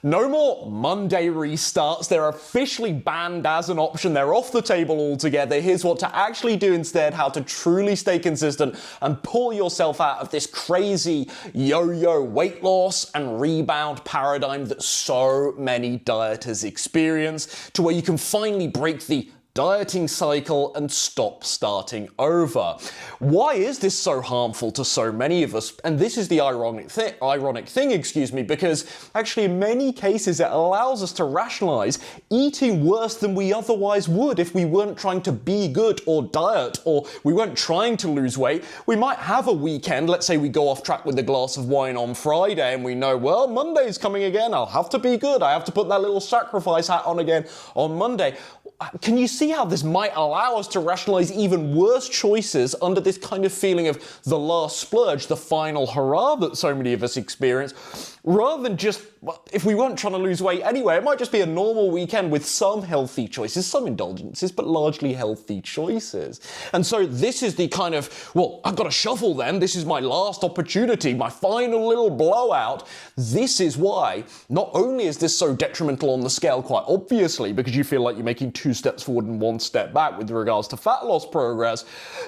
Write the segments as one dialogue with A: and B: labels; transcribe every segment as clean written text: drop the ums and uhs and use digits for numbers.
A: No more Monday restarts. They're officially banned as an option. They're off the table altogether. Here's what to actually do instead, how to truly stay consistent and pull yourself out of this crazy yo-yo weight loss and rebound paradigm that so many dieters experience, to where you can finally break the dieting cycle and stop starting over. Why is this so harmful to so many of us? And this is the ironic thing, because actually in many cases it allows us to rationalize eating worse than we otherwise would if we weren't trying to be good or diet, or we weren't trying to lose weight. We might have a weekend, let's say we go off track with a glass of wine on Friday and we know, well, Monday's coming again, I'll have to be good, I have to put that little sacrifice hat on again on Monday. Can you see how this might allow us to rationalize even worse choices under this kind of feeling of the last splurge, the final hurrah that so many of us experience, rather than just, well, if we weren't trying to lose weight anyway, it might just be a normal weekend with some healthy choices, some indulgences, but largely healthy choices. And so this is the kind of, well, I've got to shuffle then, this is my last opportunity, my final little blowout. This is why not only is this so detrimental on the scale, quite obviously, because you feel like you're making 2 steps forward and 1 step back with regards to fat loss progress,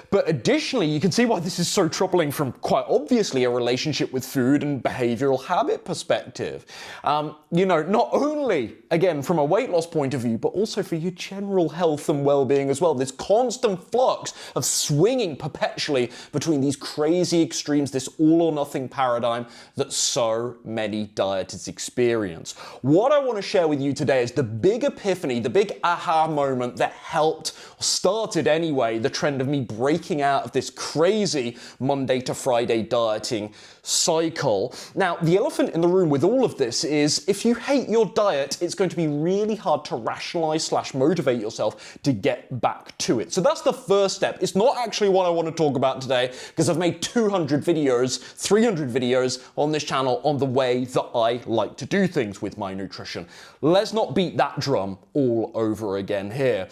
A: but additionally, you can see why this is so troubling from quite obviously a relationship with food and behavioral habit perspective. Not only, again, from a weight loss point of view, but also for your general health and well-being as well. This constant flux of swinging perpetually between these crazy extremes, this all or nothing paradigm that so many dieters experience. What I want to share with you today is the big epiphany, the big aha moment that helped, or started anyway, the trend of me breaking out of this crazy Monday to Friday dieting cycle. Now, the elephant in the room with all of this is if you hate your diet, it's going to be really hard to rationalize / motivate yourself to get back to it. So that's the first step. It's not actually what I want to talk about today, because I've made 200 videos, 300 videos on this channel on the way that I like to do things with my nutrition. Let's not beat that drum all over again here.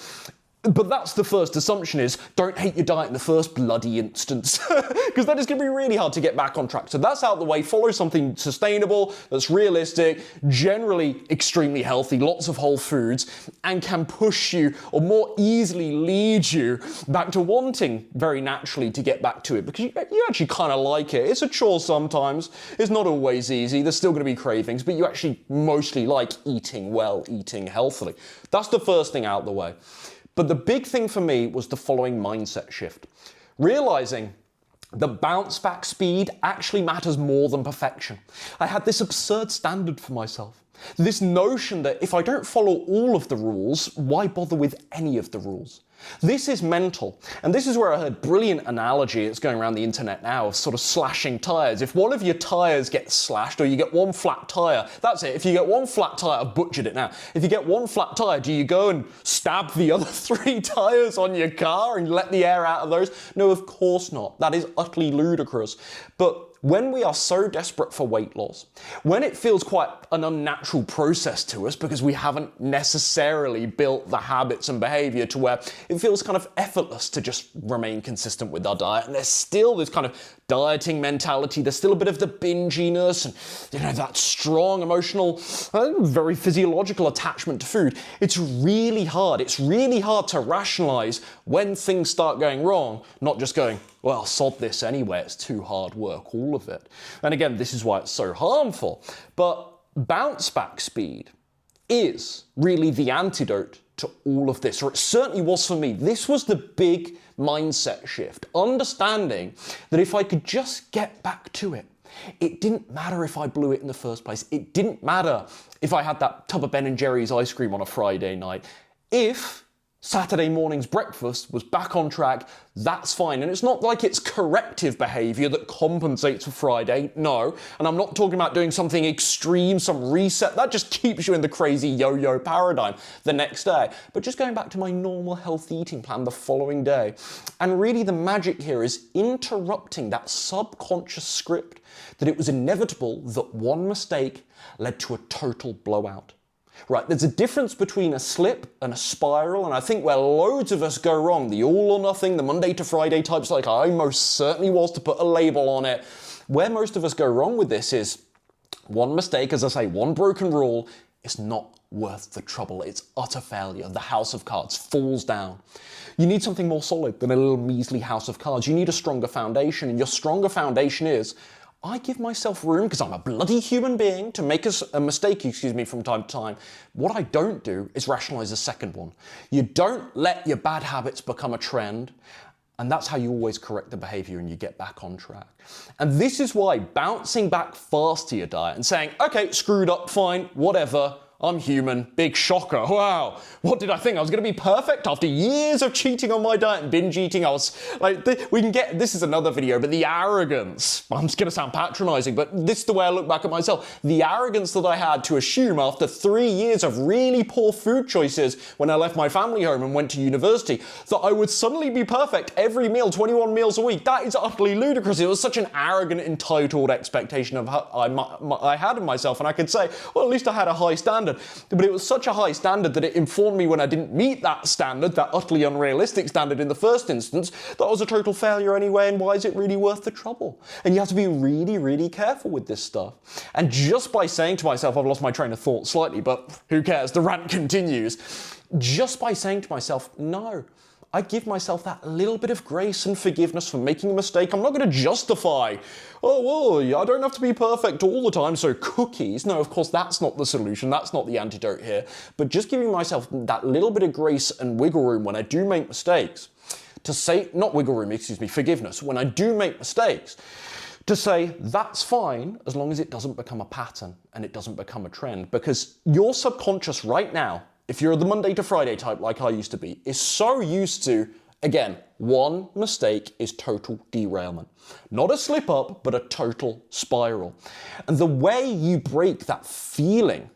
A: But that's the first assumption, is don't hate your diet in the first bloody instance, because that is going to be really hard to get back on track. So that's out the way. Follow something sustainable, that's realistic, generally extremely healthy, lots of whole foods, and can push you or more easily lead you back to wanting very naturally to get back to it, because you actually kind of like it. It's a chore sometimes. It's not always easy. There's still going to be cravings, but you actually mostly like eating well, eating healthily. That's the first thing out the way. But the big thing for me was the following mindset shift. Realizing the bounce back speed actually matters more than perfection. I had this absurd standard for myself. This notion that if I don't follow all of the rules, why bother with any of the rules? This is mental. And this is where I heard brilliant analogy, it's going around the internet now, of sort of slashing tires. If one of your tires gets slashed, or you get one flat tire, that's it. If you get one flat tire, I've butchered it now. If you get one flat tire, do you go and stab the other 3 tires on your car and let the air out of those? No, of course not. That is utterly ludicrous. But when we are so desperate for weight loss, when it feels quite an unnatural process to us because we haven't necessarily built the habits and behavior to where it feels kind of effortless to just remain consistent with our diet, and there's still this kind of dieting mentality, there's still a bit of the binginess and that strong emotional, very physiological attachment to food. It's really hard to rationalize when things start going wrong, not just going, well, sod this anyway, it's too hard work, all of it. And again, this is why it's so harmful. But bounce back speed is really the antidote to all of this, or it certainly was for me. This was the big mindset shift, understanding that if I could just get back to it, it didn't matter if I blew it in the first place. It didn't matter if I had that tub of Ben & Jerry's ice cream on a Friday night. If Saturday morning's breakfast was back on track, that's fine. And it's not like it's corrective behavior that compensates for Friday, no. And I'm not talking about doing something extreme, some reset, that just keeps you in the crazy yo-yo paradigm the next day. But just going back to my normal healthy eating plan the following day. And really the magic here is interrupting that subconscious script that it was inevitable that one mistake led to a total blowout. Right, there's a difference between a slip and a spiral, and I think where loads of us go wrong, the all or nothing, the Monday to Friday types like I most certainly was, to put a label on it, where most of us go wrong with this is One mistake, as I say, one broken rule is not worth the trouble. It's utter failure. The house of cards falls down. You need something more solid than a little measly house of cards. You need a stronger foundation, and your stronger foundation is, I give myself room, because I'm a bloody human being, to make a mistake, from time to time. What I don't do is rationalize a second one. You don't let your bad habits become a trend. And that's how you always correct the behavior and you get back on track. And this is why bouncing back fast to your diet and saying, okay, screwed up, fine, whatever, I'm human, big shocker, wow, what did I think? I was gonna be perfect after years of cheating on my diet and binge eating. I was like, this is another video, but the arrogance, I'm just gonna sound patronizing, but this is the way I look back at myself. The arrogance that I had to assume after 3 years of really poor food choices when I left my family home and went to university, that I would suddenly be perfect every meal, 21 meals a week. That is utterly ludicrous. It was such an arrogant, entitled expectation of I had of myself, and I could say, well, at least I had a high standard. But it was such a high standard that it informed me when I didn't meet that standard, that utterly unrealistic standard in the first instance, that I was a total failure anyway, and why is it really worth the trouble? And you have to be really, really careful with this stuff. And just by saying to myself, I've lost my train of thought slightly, but who cares, the rant continues. Just by saying to myself, no, I give myself that little bit of grace and forgiveness for making a mistake. I'm not going to justify, oh, well, I don't have to be perfect all the time, so cookies. No, of course, that's not the solution. That's not the antidote here. But just giving myself that little bit of grace and wiggle room when I do make mistakes, to say, not wiggle room, forgiveness, when I do make mistakes, to say, that's fine, as long as it doesn't become a pattern and it doesn't become a trend. Because your subconscious right now, if you're the Monday to Friday type like I used to be, is so used to, again, one mistake is total derailment. Not a slip up, but a total spiral. And the way you break that feeling,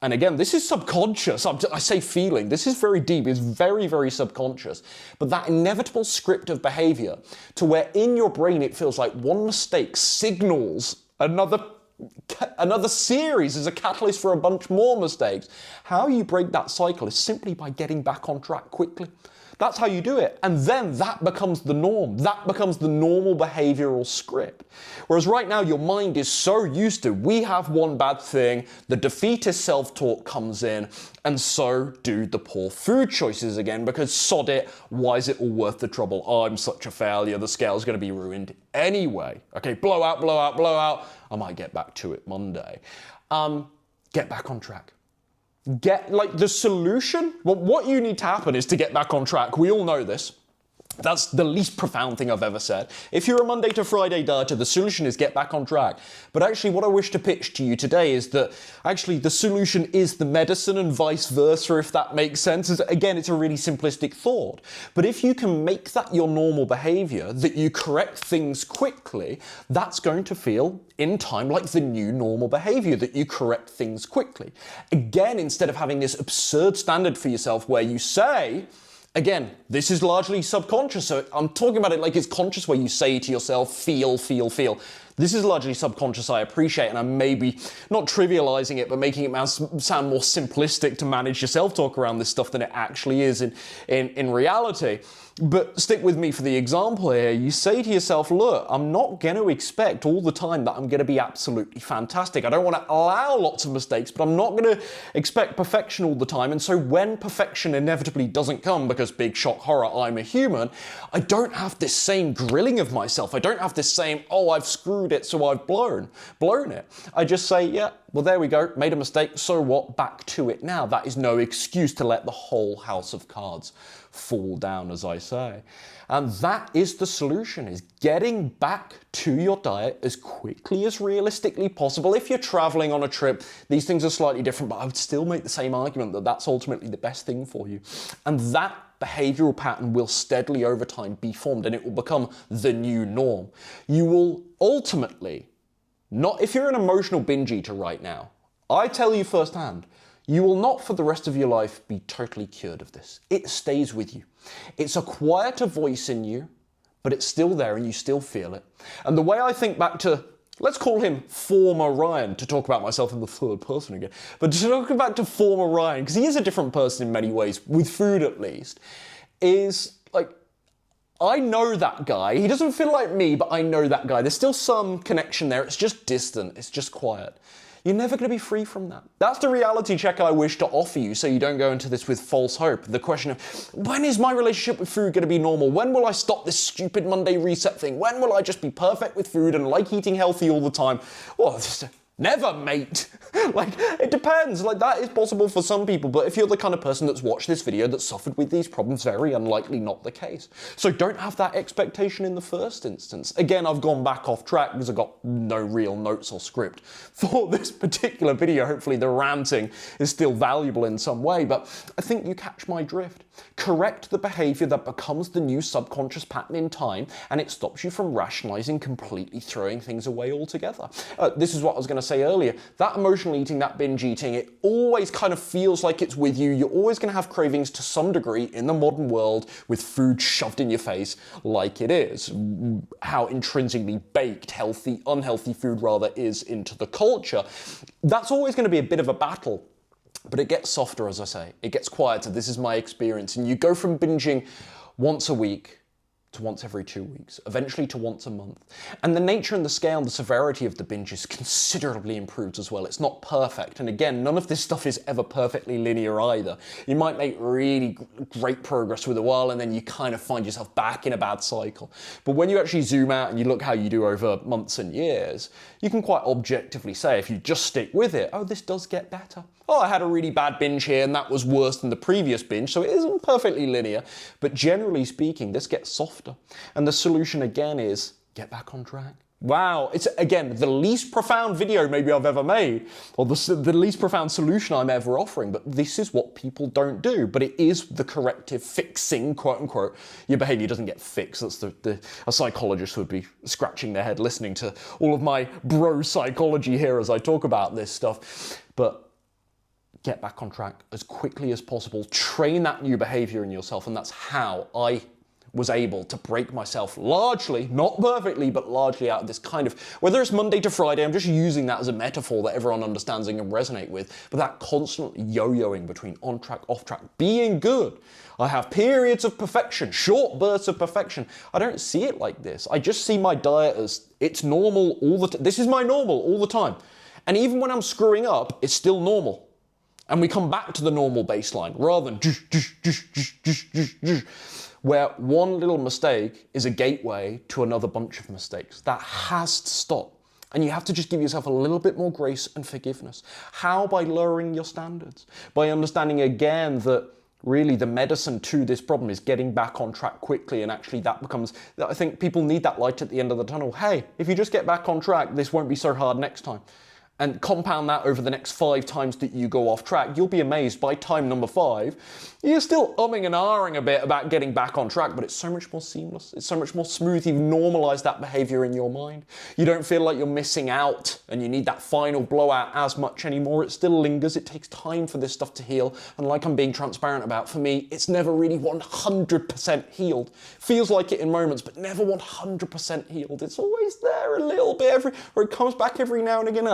A: and again, this is subconscious, I say feeling, this is very deep, it's very, very subconscious, but that inevitable script of behavior to where in your brain it feels like one mistake signals another series is a catalyst for a bunch more mistakes. How you break that cycle is simply by getting back on track quickly. That's how you do it. And then that becomes the norm. That becomes the normal behavioral script. Whereas right now your mind is so used to, we have one bad thing, the defeatist self-talk comes in, and so do the poor food choices again, because sod it, why is it all worth the trouble? I'm such a failure, the scale's gonna be ruined anyway. Okay, blow out, blow out, blow out. I might get back to it Monday. Get back on track. The solution, well, what you need to happen is to get back on track. We all know this. That's the least profound thing I've ever said. If you're a Monday to Friday dieter, the solution is get back on track. But actually what I wish to pitch to you today is that actually the solution is the medicine and vice versa, if that makes sense. Again, it's a really simplistic thought. But if you can make that your normal behavior, that you correct things quickly, that's going to feel in time like the new normal behavior, that you correct things quickly. Again, instead of having this absurd standard for yourself where you say, again, this is largely subconscious, so I'm talking about it like it's conscious where you say to yourself, feel, feel, feel. This is largely subconscious, I appreciate, and I'm maybe not trivializing it, but making it sound more simplistic to manage your self-talk around this stuff than it actually is in reality. But stick with me for the example here. You say to yourself, look, I'm not going to expect all the time that I'm going to be absolutely fantastic. I don't want to allow lots of mistakes, but I'm not going to expect perfection all the time. And so when perfection inevitably doesn't come, because big shock horror, I'm a human, I don't have this same grilling of myself. I don't have this same, oh, I've screwed it, so I've blown it. I just say, yeah, well, there we go, made a mistake, so what, back to it now. That is no excuse to let the whole house of cards fall down, as I say. And that is the solution, is getting back to your diet as quickly as realistically possible. If you're traveling on a trip, these things are slightly different, but I would still make the same argument that that's ultimately the best thing for you. And that behavioral pattern will steadily over time be formed, and it will become the new norm. You will ultimately, not if you're an emotional binge eater right now, I tell you firsthand, you will not for the rest of your life be totally cured of this. It stays with you. It's a quieter voice in you, but it's still there and you still feel it. And the way I think back to, let's call him former Ryan, to talk about myself in the third person again, but to talk back to former Ryan, because he is a different person in many ways, with food at least, is like, I know that guy. He doesn't feel like me, but I know that guy. There's still some connection there. It's just distant. It's just quiet. You're never going to be free from that. That's the reality check I wish to offer you so you don't go into this with false hope. The question of, when is my relationship with food going to be normal? When will I stop this stupid Monday reset thing? When will I just be perfect with food and like eating healthy all the time? Well, never, mate. Like, it depends. Like, that is possible for some people, but if you're the kind of person that's watched this video that suffered with these problems, very unlikely not the case. So don't have that expectation in the first instance. Again, I've gone back off track because I've got no real notes or script for this particular video. Hopefully the ranting is still valuable in some way, but I think you catch my drift. Correct the behavior that becomes the new subconscious pattern in time, and it stops you from rationalizing, completely throwing things away altogether. This is what I was going to say earlier. That emotional eating, that binge eating, it always kind of feels like it's with you. You're always going to have cravings to some degree in the modern world with food shoved in your face like it is. How intrinsically baked, healthy, unhealthy food rather is into the culture. That's always going to be a bit of a battle. But it gets softer, as I say. It gets quieter. This is my experience. And you go from binging once a week to once every 2 weeks, eventually to once a month. And the nature and the scale and the severity of the binge is considerably improved as well. It's not perfect. And again, none of this stuff is ever perfectly linear either. You might make really great progress with a while and then you kind of find yourself back in a bad cycle. But when you actually zoom out and you look how you do over months and years, you can quite objectively say, if you just stick with it, oh, this does get better. Oh, I had a really bad binge here and that was worse than the previous binge, so it isn't perfectly linear. But generally speaking, this gets softer. And the solution again is get back on track. Wow, it's again the least profound video maybe I've ever made, or the least profound solution I'm ever offering, but this is what people don't do. But it is the corrective fixing, quote unquote. Your behavior doesn't get fixed. That's a psychologist would be scratching their head listening to all of my bro psychology here as I talk about this stuff. But get back on track as quickly as possible. Train that new behavior in yourself, and that's how I was able to break myself largely, not perfectly, but largely out of this kind of, whether it's Monday to Friday, I'm just using that as a metaphor that everyone understands and can resonate with, but that constant yo-yoing between on track, off track, being good. I have periods of perfection, short bursts of perfection. I don't see it like this. I just see my diet as it's normal all the time. This is my normal all the time. And even when I'm screwing up, it's still normal. And we come back to the normal baseline rather than where one little mistake is a gateway to another bunch of mistakes. That has to stop. And you have to just give yourself a little bit more grace and forgiveness. How? By lowering your standards. By understanding again that really the medicine to this problem is getting back on track quickly, and actually that becomes, I think people need that light at the end of the tunnel. Hey, if you just get back on track, this won't be so hard next time. And compound that over the next 5 times that you go off track, you'll be amazed by time number 5, you're still umming and ahhing a bit about getting back on track, but it's so much more seamless. It's so much more smooth. You've normalized that behavior in your mind. You don't feel like you're missing out and you need that final blowout as much anymore. It still lingers. It takes time for this stuff to heal. And like I'm being transparent about, for me, it's never really 100% healed. Feels like it in moments, but never 100% healed. It's always there a little bit, where it comes back every now and again.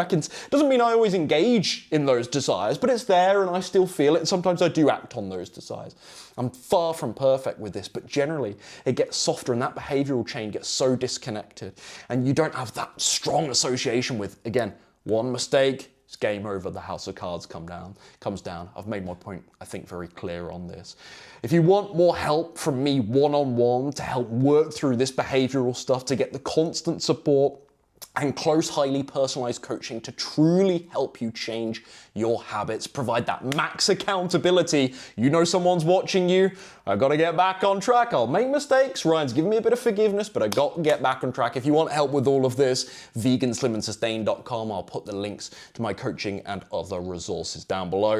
A: Doesn't mean I always engage in those desires, but it's there and I still feel it, and sometimes I do act on those desires. I'm far from perfect with this, but generally it gets softer and that behavioral chain gets so disconnected, and you don't have that strong association with, again, one mistake, it's game over, the house of cards comes down. I've made my point, I think, very clear on this. If you want more help from me one-on-one to help work through this behavioral stuff, to get the constant support and close, highly personalized coaching to truly help you change your habits, provide that max accountability. You know someone's watching you. I got to get back on track. I'll make mistakes. Ryan's giving me a bit of forgiveness, but I got to get back on track. If you want help with all of this, veganslimandsustain.com. I'll put the links to my coaching and other resources down below.